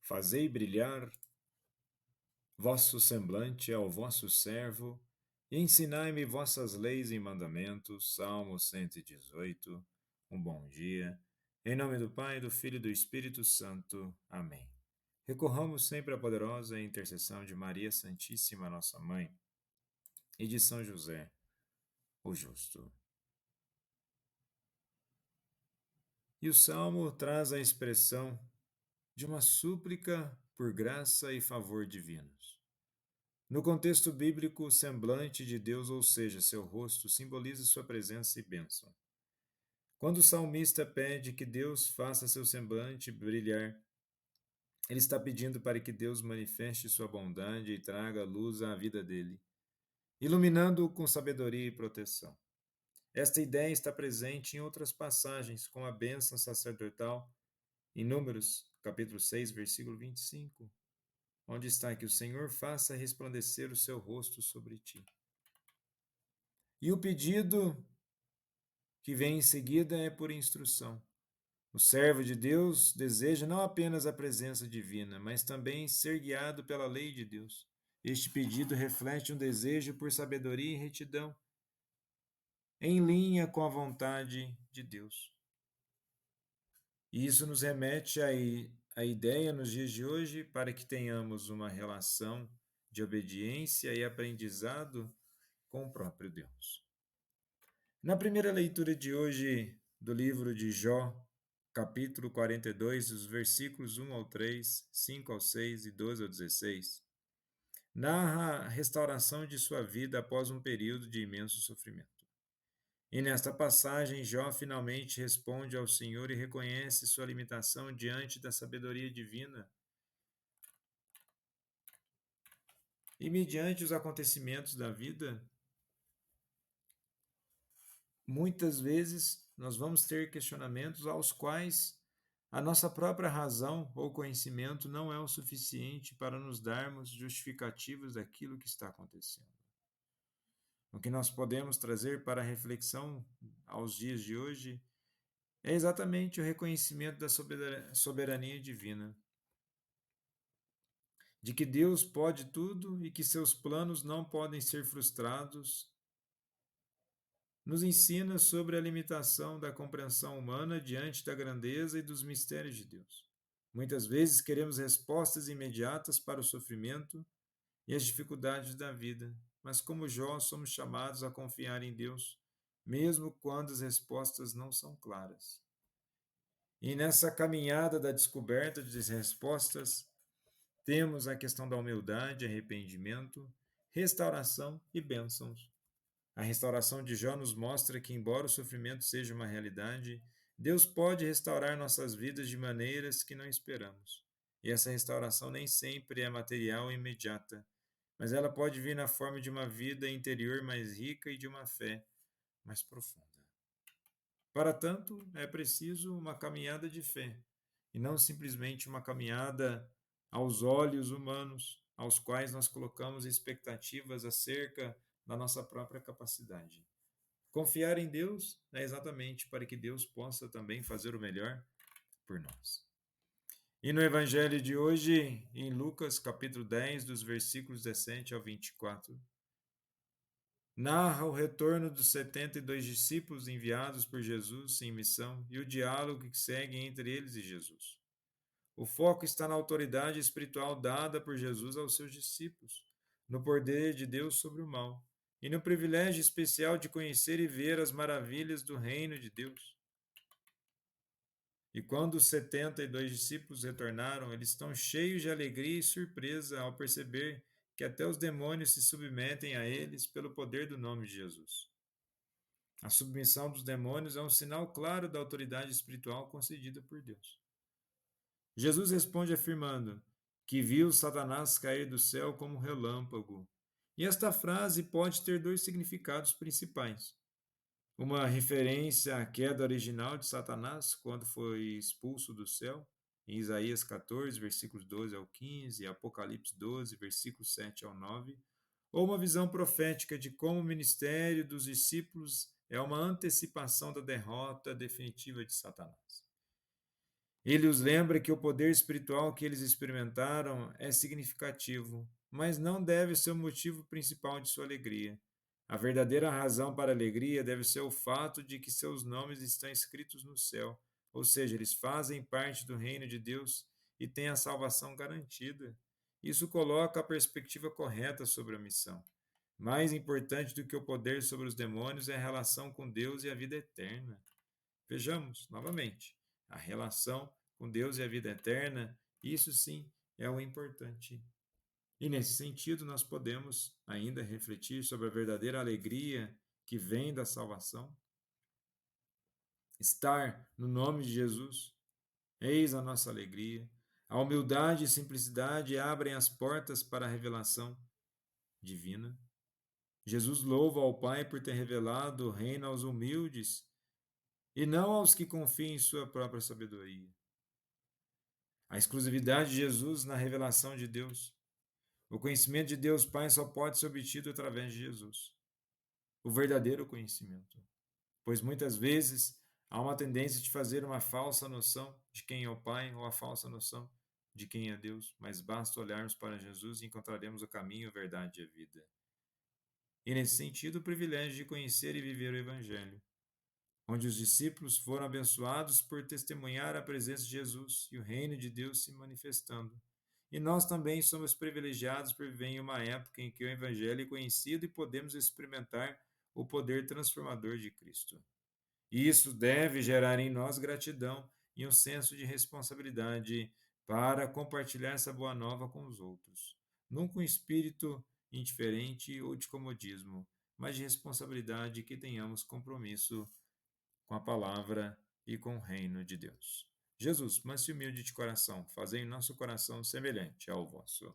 Fazei brilhar vosso semblante ao vosso servo, e ensinai-me vossas leis e mandamentos. Salmo 118. Um bom dia. Em nome do Pai, do Filho e do Espírito Santo. Amém. Recorramos sempre à poderosa intercessão de Maria Santíssima, nossa Mãe, e de São José, o Justo. E o Salmo traz a expressão de uma súplica por graça e favor divinos. No contexto bíblico, o semblante de Deus, ou seja, seu rosto, simboliza sua presença e bênção. Quando o salmista pede que Deus faça seu semblante brilhar, ele está pedindo para que Deus manifeste sua bondade e traga luz à vida dele, iluminando-o com sabedoria e proteção. Esta ideia está presente em outras passagens, como a bênção sacerdotal, em Números, capítulo 6, versículo 25, onde está que o Senhor faça resplandecer o seu rosto sobre ti. E o pedido que vem em seguida é por instrução. O servo de Deus deseja não apenas a presença divina, mas também ser guiado pela lei de Deus. Este pedido reflete um desejo por sabedoria e retidão, em linha com a vontade de Deus. E isso nos remete à ideia nos dias de hoje para que tenhamos uma relação de obediência e aprendizado com o próprio Deus. Na primeira leitura de hoje do livro de Jó, capítulo 42, os versículos 1 ao 3, 5 ao 6 e 12 ao 16, narra a restauração de sua vida após um período de imenso sofrimento. E nesta passagem, Jó finalmente responde ao Senhor e reconhece sua limitação diante da sabedoria divina. E mediante os acontecimentos da vida, muitas vezes nós vamos ter questionamentos aos quais a nossa própria razão ou conhecimento não é o suficiente para nos darmos justificativas daquilo que está acontecendo. O que nós podemos trazer para a reflexão aos dias de hoje é exatamente o reconhecimento da soberania divina, de que Deus pode tudo e que seus planos não podem ser frustrados, nos ensina sobre a limitação da compreensão humana diante da grandeza e dos mistérios de Deus. Muitas vezes queremos respostas imediatas para o sofrimento e as dificuldades da vida, mas como Jó, somos chamados a confiar em Deus, mesmo quando as respostas não são claras. E nessa caminhada da descoberta de respostas, temos a questão da humildade, arrependimento, restauração e bênçãos. A restauração de Jó nos mostra que, embora o sofrimento seja uma realidade, Deus pode restaurar nossas vidas de maneiras que não esperamos. E essa restauração nem sempre é material e imediata, mas ela pode vir na forma de uma vida interior mais rica e de uma fé mais profunda. Para tanto, é preciso uma caminhada de fé, e não simplesmente uma caminhada aos olhos humanos, aos quais nós colocamos expectativas acerca da nossa própria capacidade. Confiar em Deus é exatamente para que Deus possa também fazer o melhor por nós. E no Evangelho de hoje, em Lucas, capítulo 10, dos versículos 17 ao 24, narra o retorno dos 72 discípulos enviados por Jesus em missão e o diálogo que segue entre eles e Jesus. O foco está na autoridade espiritual dada por Jesus aos seus discípulos, no poder de Deus sobre o mal e no privilégio especial de conhecer e ver as maravilhas do reino de Deus. E quando os 72 discípulos retornaram, eles estão cheios de alegria e surpresa ao perceber que até os demônios se submetem a eles pelo poder do nome de Jesus. A submissão dos demônios é um sinal claro da autoridade espiritual concedida por Deus. Jesus responde afirmando que viu Satanás cair do céu como um relâmpago. E esta frase pode ter dois significados principais. Uma referência à queda original de Satanás, quando foi expulso do céu, em Isaías 14, versículos 12 ao 15, e Apocalipse 12, versículos 7 ao 9, ou uma visão profética de como o ministério dos discípulos é uma antecipação da derrota definitiva de Satanás. Ele os lembra que o poder espiritual que eles experimentaram é significativo, mas não deve ser o motivo principal de sua alegria. A verdadeira razão para a alegria deve ser o fato de que seus nomes estão escritos no céu, ou seja, eles fazem parte do reino de Deus e têm a salvação garantida. Isso coloca a perspectiva correta sobre a missão. Mais importante do que o poder sobre os demônios é a relação com Deus e a vida eterna. Vejamos novamente a relação com Deus e a vida eterna, isso sim é o importante. E nesse sentido, nós podemos ainda refletir sobre a verdadeira alegria que vem da salvação. Estar no nome de Jesus, eis a nossa alegria. A humildade e simplicidade abrem as portas para a revelação divina. Jesus louva ao Pai por ter revelado o reino aos humildes e não aos que confiam em sua própria sabedoria. A exclusividade de Jesus na revelação de Deus. O conhecimento de Deus Pai só pode ser obtido através de Jesus. O verdadeiro conhecimento. Pois muitas vezes há uma tendência de fazer uma falsa noção de quem é o Pai ou a falsa noção de quem é Deus, mas basta olharmos para Jesus e encontraremos o caminho, a verdade e a vida. E nesse sentido, o privilégio de conhecer e viver o Evangelho, onde os discípulos foram abençoados por testemunhar a presença de Jesus e o reino de Deus se manifestando. E nós também somos privilegiados por viver em uma época em que o Evangelho é conhecido e podemos experimentar o poder transformador de Cristo. Isso deve gerar em nós gratidão e um senso de responsabilidade para compartilhar essa boa nova com os outros. Nunca um espírito indiferente ou de comodismo, mas de responsabilidade, que tenhamos compromisso com a palavra e com o reino de Deus. Jesus, manso e humilde de coração, fazei em nosso coração semelhante ao vosso.